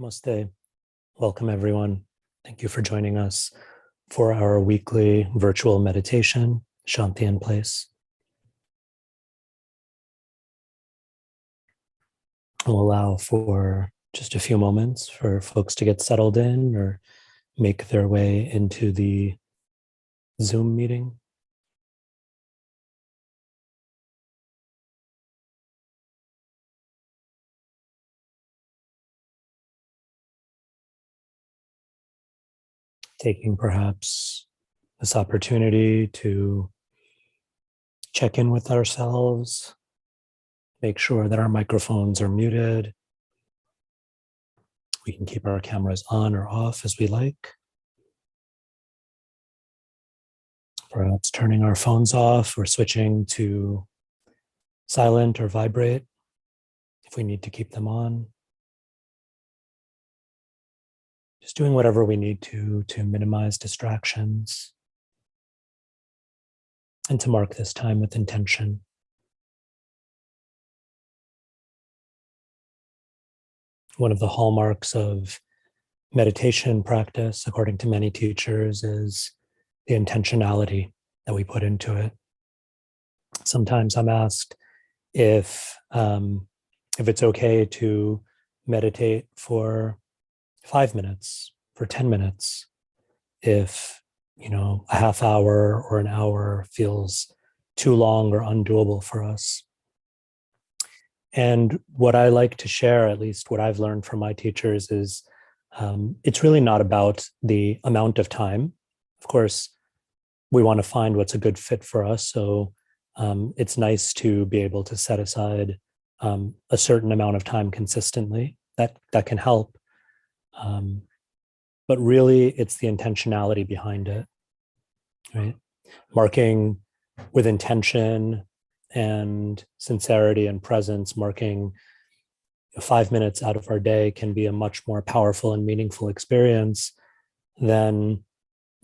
Namaste. Welcome, everyone. Thank you for joining us for our weekly virtual meditation, Shanti in Place. We'll allow for just a few moments for folks to get settled in or make their way into the Zoom meeting. Taking perhaps this opportunity to check in with ourselves, make sure that our microphones are muted. We can keep our cameras on or off as we like. Perhaps turning our phones off or switching to silent or vibrate if we need to keep them on. Just doing whatever we need to minimize distractions and to mark this time with intention. One of the hallmarks of meditation practice, according to many teachers, is the intentionality that we put into it. Sometimes I'm asked if it's okay to meditate for 5 minutes, for 10 minutes, if a half hour or an hour feels too long or undoable for us. And what I like to share, at least what I've learned from my teachers, is it's really not about the amount of time. Of course, we want to find what's a good fit for us. So it's nice to be able to set aside a certain amount of time consistently. That can help. But really, it's the intentionality behind it, right? Marking with intention and sincerity and presence, marking 5 minutes out of our day can be a much more powerful and meaningful experience than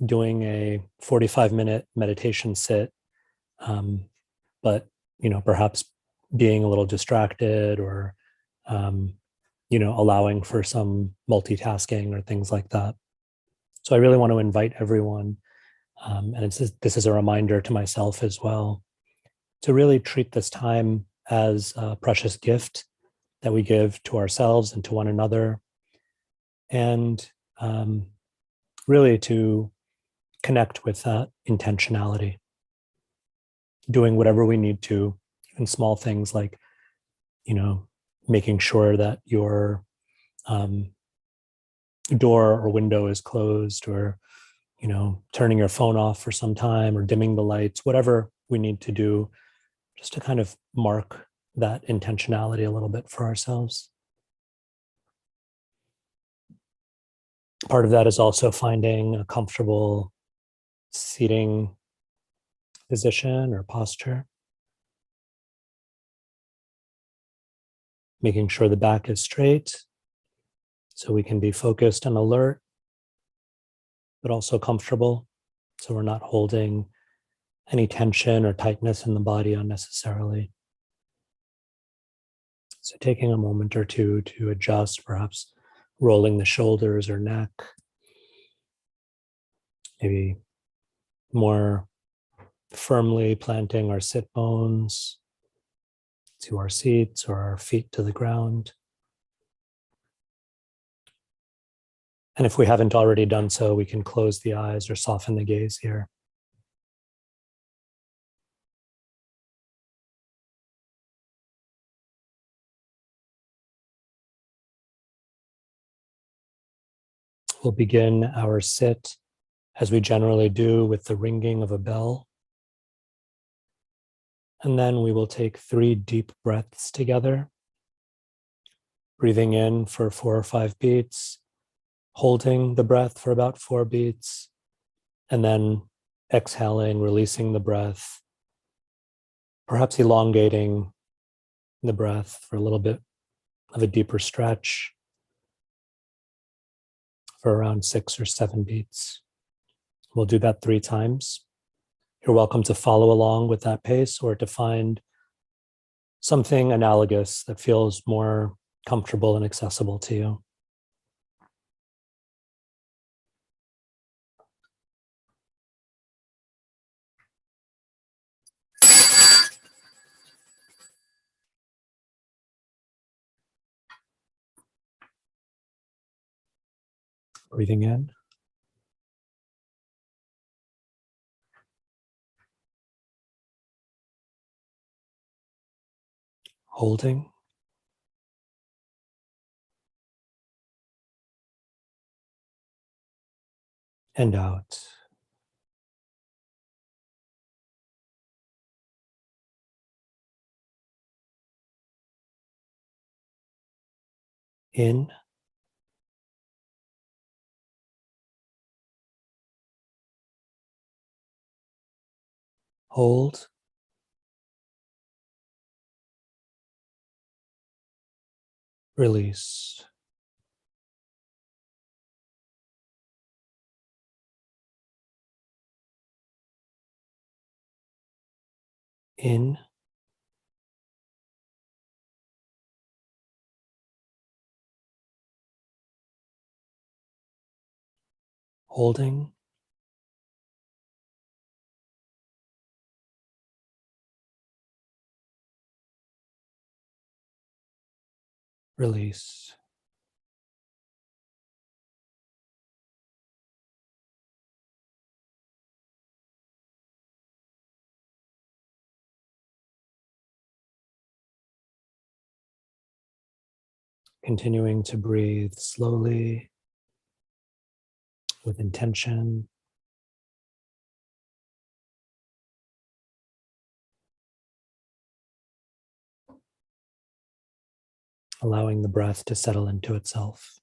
doing a 45-minute meditation sit, but perhaps being a little distracted or allowing for some multitasking or things like that. So I really want to invite everyone, and this is a reminder to myself as well, to really treat this time as a precious gift that we give to ourselves and to one another, and really to connect with that intentionality, doing whatever we need to, even small things like, making sure that your door or window is closed, or, turning your phone off for some time, or dimming the lights, whatever we need to do, just to kind of mark that intentionality a little bit for ourselves. Part of that is also finding a comfortable seating position or posture. Making sure the back is straight so we can be focused and alert, but also comfortable, so we're not holding any tension or tightness in the body unnecessarily. So taking a moment or two to adjust, perhaps rolling the shoulders or neck, maybe more firmly planting our sit bones to our seats or our feet to the ground. And if we haven't already done so, we can close the eyes or soften the gaze here. We'll begin our sit as we generally do with the ringing of a bell. And then we will take 3 deep breaths together, breathing in for 4 or 5 beats, holding the breath for about 4 beats, and then exhaling, releasing the breath, perhaps elongating the breath for a little bit of a deeper stretch for around 6 or 7 beats. We'll do that 3 times. You're welcome to follow along with that pace or to find something analogous that feels more comfortable and accessible to you. Breathing in, holding, and out. In, hold, release. In, holding, release. Continuing to breathe slowly with intention. Allowing the breath to settle into itself.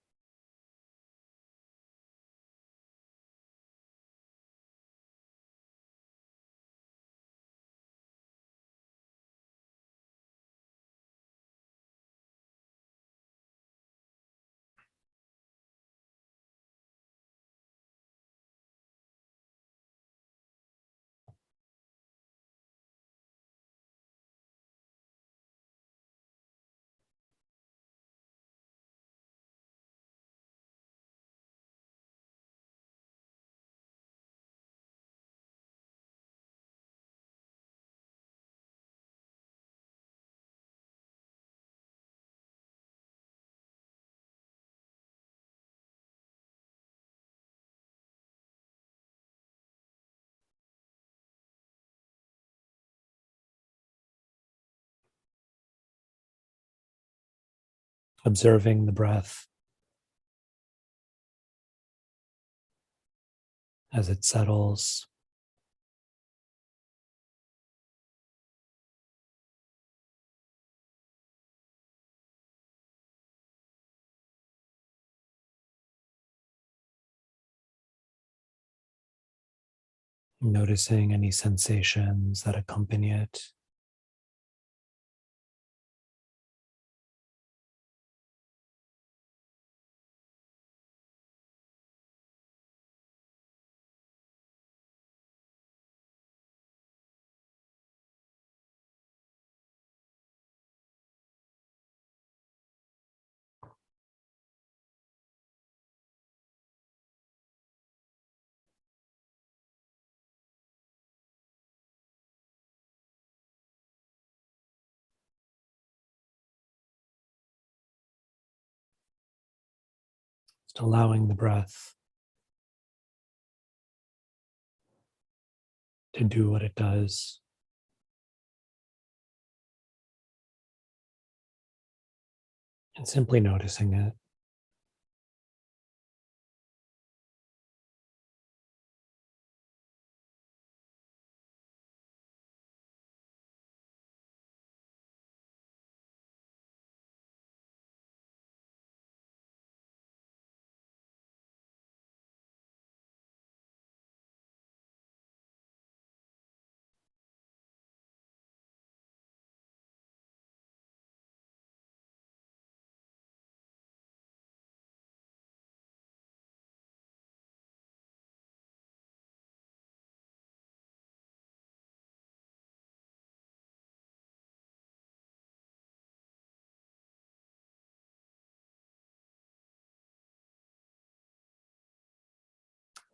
Observing the breath as it settles. Noticing any sensations that accompany it. Just allowing the breath to do what it does. And simply noticing it.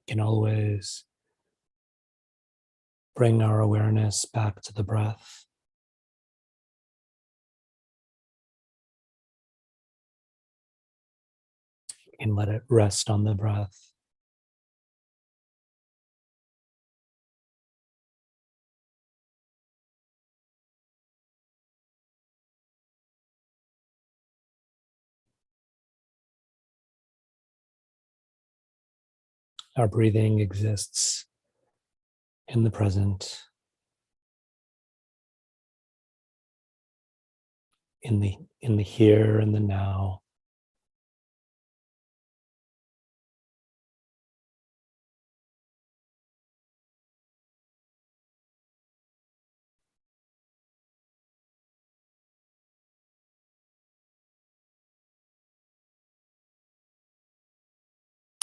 We can always bring our awareness back to the breath. We We can let it rest on the breath. Our breathing exists in the present, in the here and the now.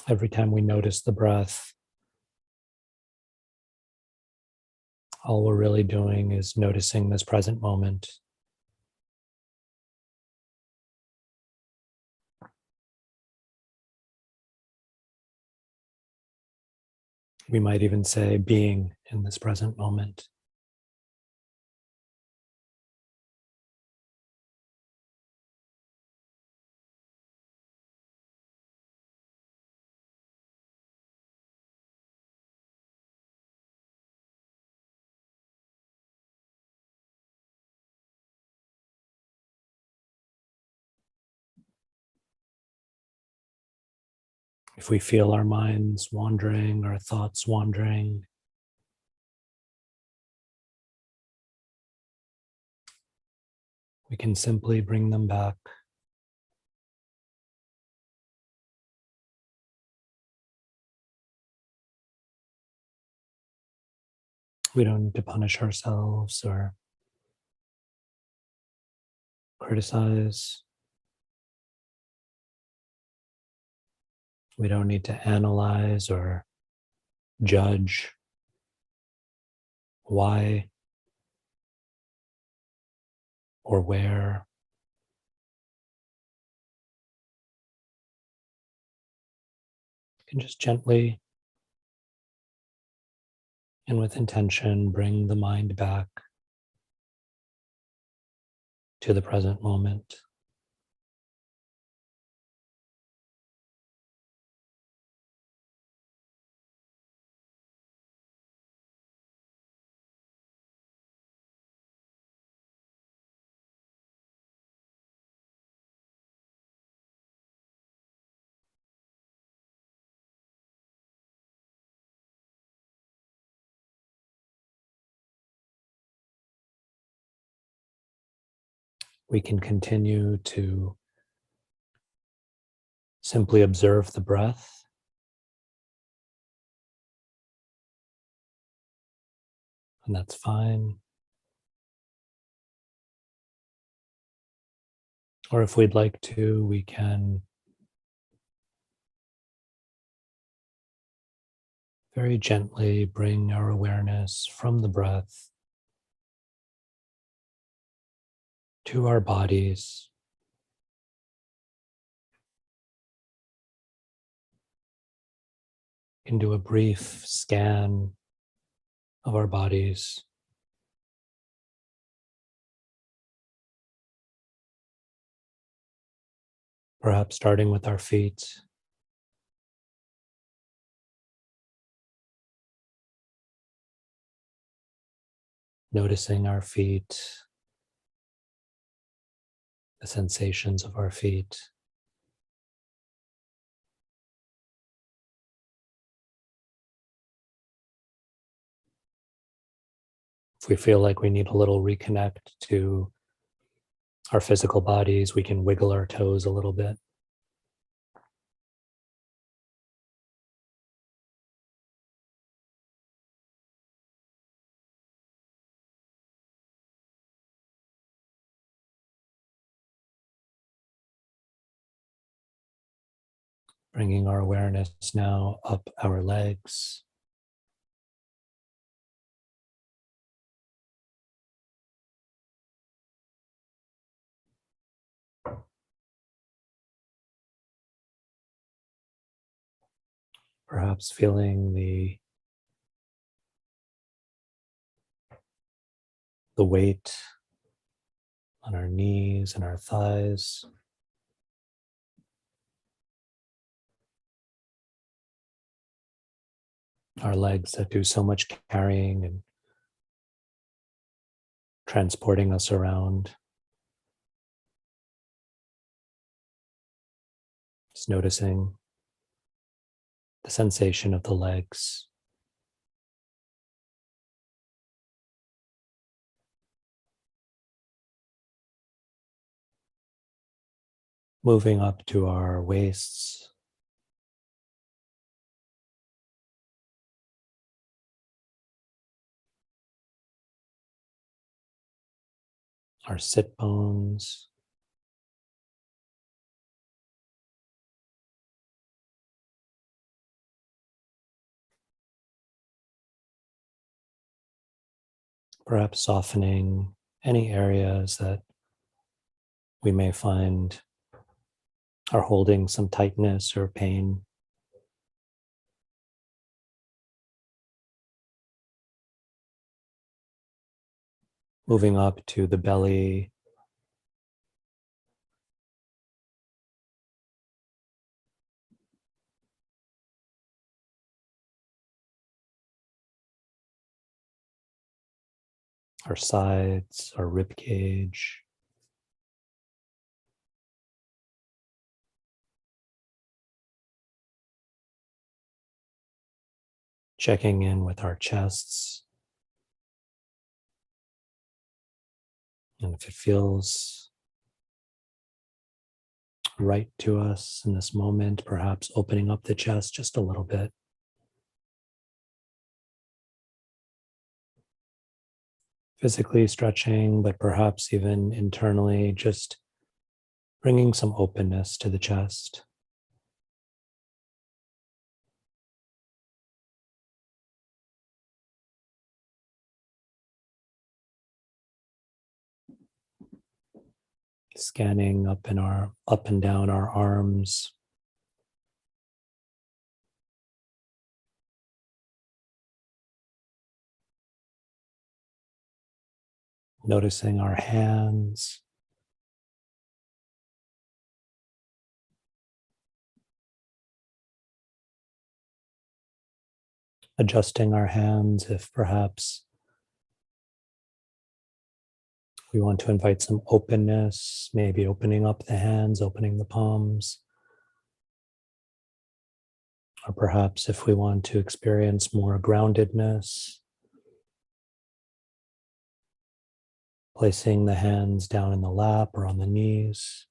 Every time we notice the breath, all we're really doing is noticing this present moment. We might even say being in this present moment. If we feel our minds wandering, our thoughts wandering, we can simply bring them back. We don't need to punish ourselves or criticize. We don't need to analyze or judge why or where. You can just gently and with intention bring the mind back to the present moment. We can continue to simply observe the breath, and that's fine. Or if we'd like to, we can very gently bring our awareness from the breath to our bodies. We can do a brief scan of our bodies. Perhaps starting with our feet. Noticing our feet, the sensations of our feet. If we feel like we need a little reconnect to our physical bodies, we can wiggle our toes a little bit. Bringing our awareness now up our legs. Perhaps feeling the weight on our knees and our thighs. our legs that do so much carrying and transporting us around. Just noticing the sensation of the legs. Moving up to our waists, our sit bones, perhaps softening any areas that we may find are holding some tightness or pain. Moving up to the belly, our sides, our rib cage. Checking in with our chests. And if it feels right to us in this moment, perhaps opening up the chest just a little bit. Physically stretching, but perhaps even internally, just bringing some openness to the chest. Scanning up and down our arms. Noticing our hands. Adjusting our hands if perhaps we want to invite some openness, maybe opening up the hands, opening the palms. Or perhaps if we want to experience more groundedness, placing the hands down in the lap or on the knees.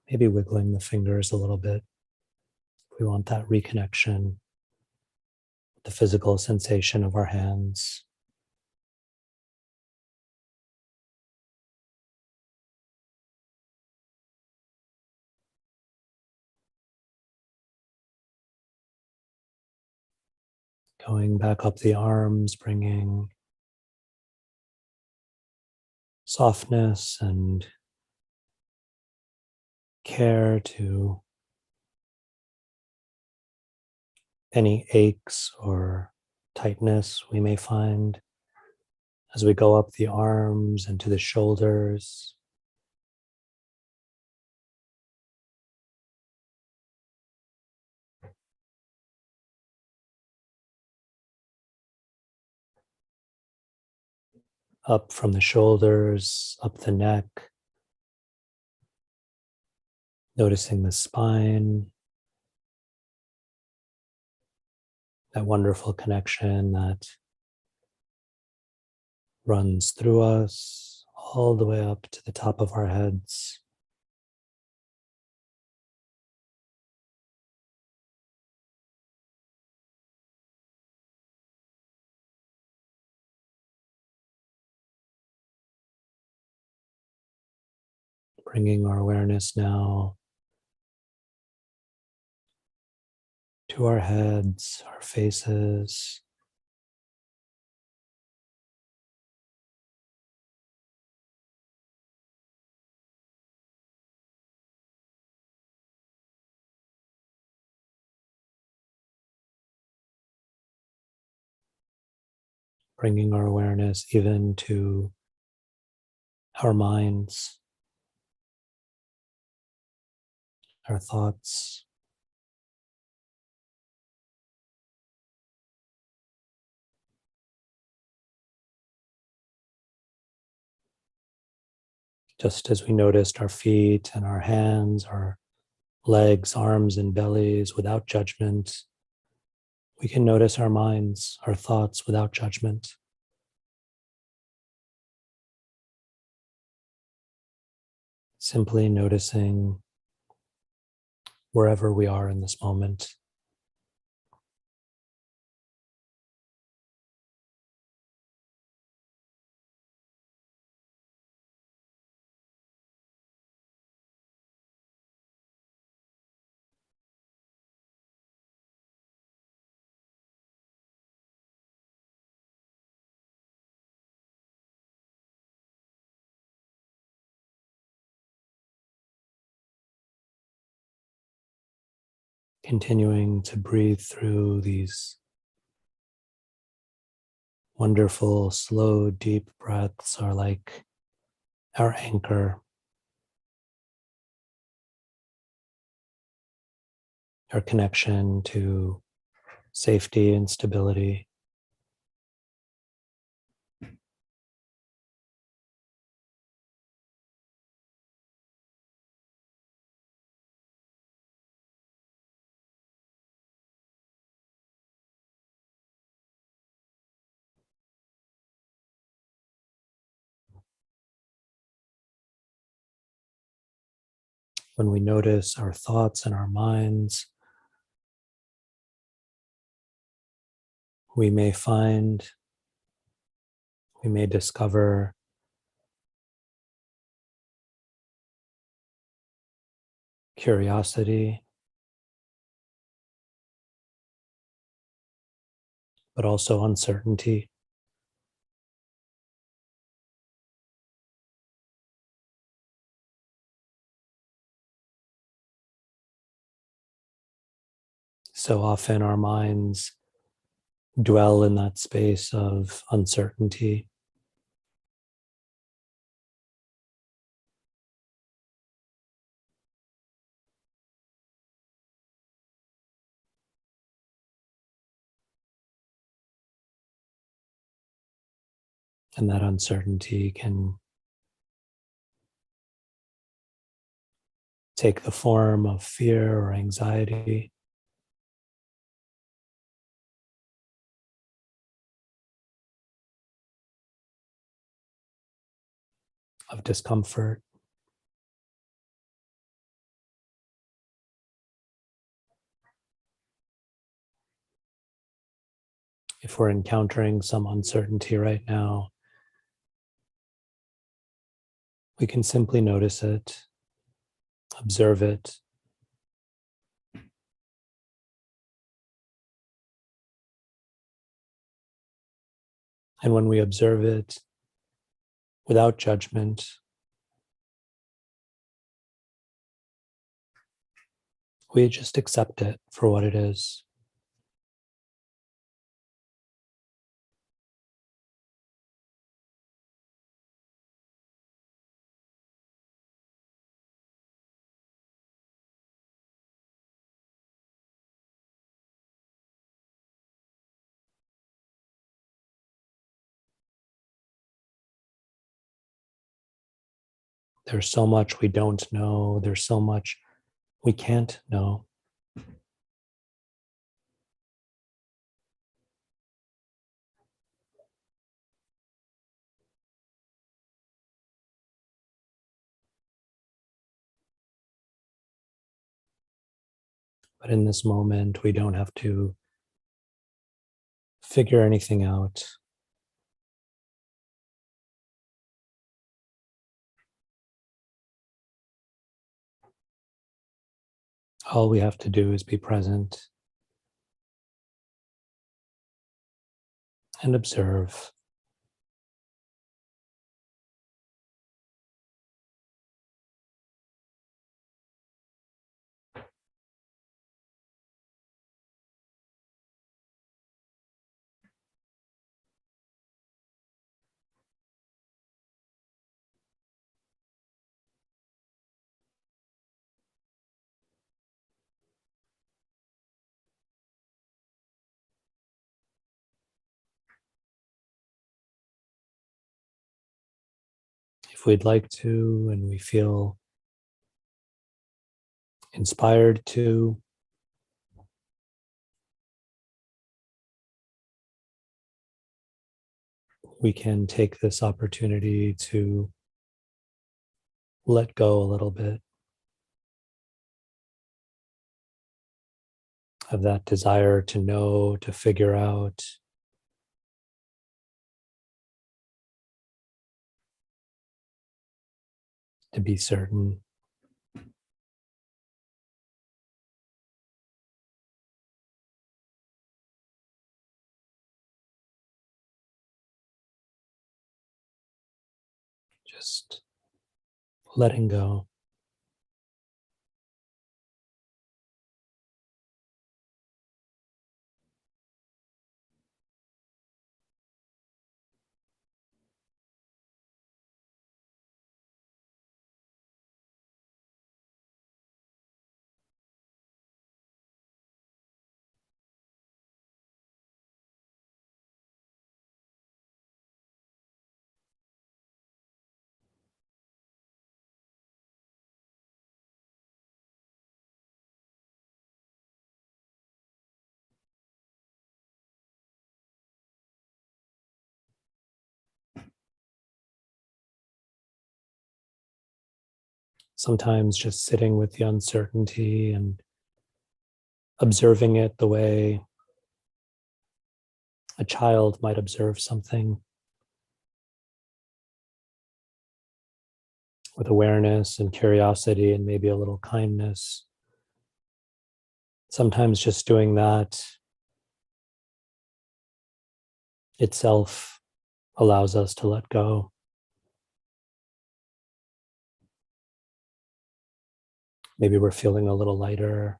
Maybe wiggling the fingers a little bit. If we want that reconnection, the physical sensation of our hands. Going back up the arms, bringing softness and care to any aches or tightness we may find as we go up the arms and to the shoulders. Up from the shoulders, up the neck, noticing the spine, that wonderful connection that runs through us all the way up to the top of our heads. Bringing our awareness now to our heads, our faces, bringing our awareness even to our minds, our thoughts. Just as we noticed our feet and our hands, our legs, arms, and bellies without judgment, we can notice our minds, our thoughts without judgment. Simply noticing wherever we are in this moment. Continuing to breathe through these wonderful, slow, deep breaths are like our anchor, our connection to safety and stability. When we notice our thoughts and our minds, we may discover curiosity, but also uncertainty. So often our minds dwell in that space of uncertainty. And that uncertainty can take the form of fear or anxiety, of discomfort. If we're encountering some uncertainty right now, we can simply notice it, observe it, and when we observe it without judgment, we just accept it for what it is. There's so much we don't know. There's so much we can't know. But in this moment, we don't have to figure anything out. All we have to do is be present and observe. we'd like to, and we feel inspired to, we can take this opportunity to let go a little bit of that desire to know, to figure out, to be certain. Just letting go. Sometimes just sitting with the uncertainty and observing it the way a child might observe something, with awareness and curiosity and maybe a little kindness. Sometimes just doing that itself allows us to let go. Maybe we're feeling a little lighter.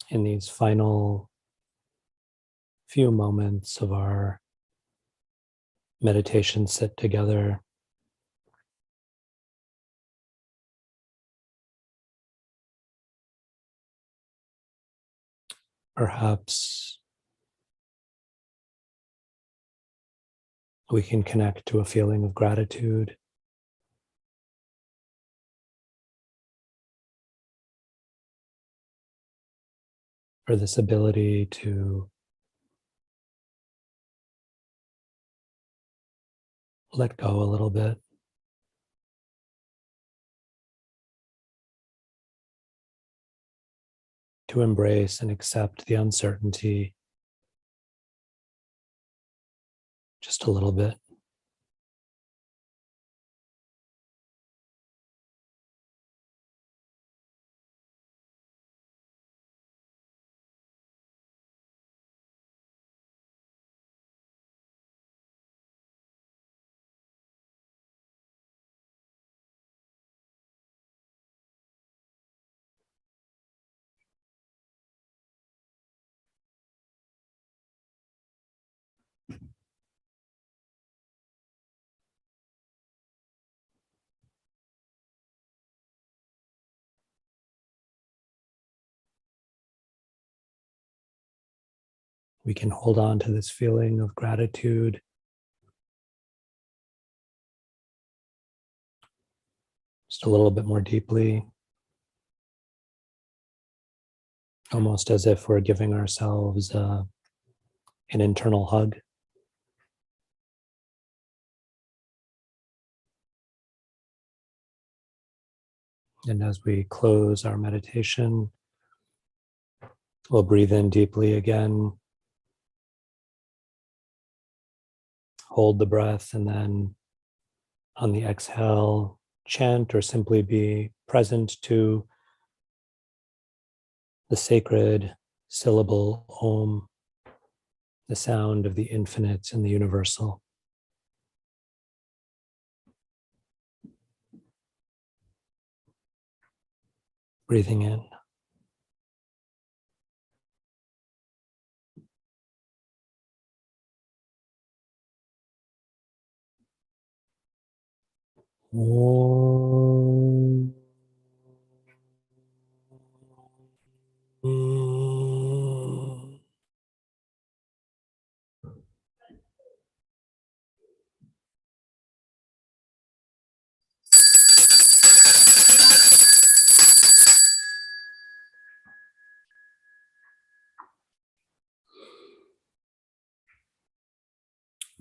In these final few moments of our meditation sit together, perhaps we can connect to a feeling of gratitude for this ability to let go a little bit, to embrace and accept the uncertainty just a little bit. We can hold on to this feeling of gratitude just a little bit more deeply, almost as if we're giving ourselves an internal hug. And as we close our meditation, we'll breathe in deeply again, hold the breath, and then on the exhale, chant or simply be present to the sacred syllable Om, the sound of the infinite and the universal. Breathing in. Om.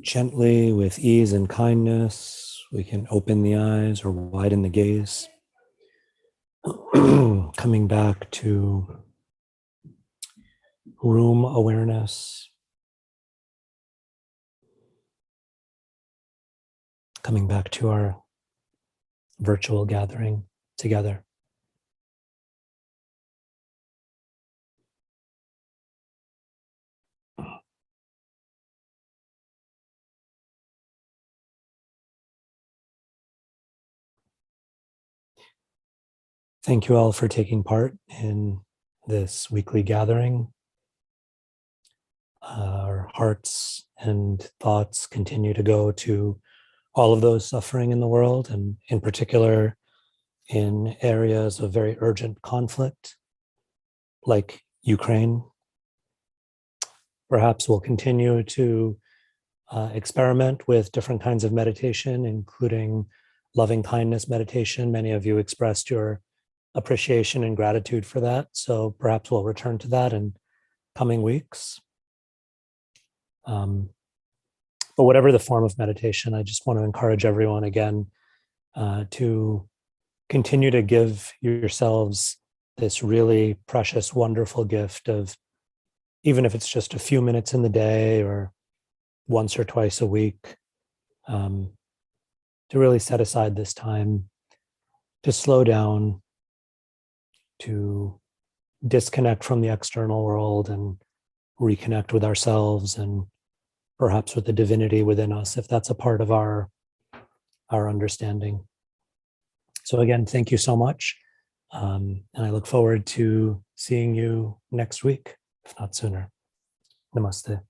Gently, with ease and kindness, we can open the eyes or widen the gaze. Coming back to room awareness, coming back to our virtual gathering together. Thank you all for taking part in this weekly gathering. Our hearts and thoughts continue to go to all of those suffering in the world, and in particular in areas of very urgent conflict, like Ukraine. Perhaps we'll continue to experiment with different kinds of meditation, including loving kindness meditation. Many of you expressed your appreciation and gratitude for that. So perhaps we'll return to that in coming weeks. But whatever the form of meditation, I just want to encourage everyone again to continue to give yourselves this really precious, wonderful gift of, even if it's just a few minutes in the day or once or twice a week, to really set aside this time to slow down, to disconnect from the external world and reconnect with ourselves and perhaps with the divinity within us, if that's a part of our understanding. So again, thank you so much. And I look forward to seeing you next week, if not sooner. Namaste.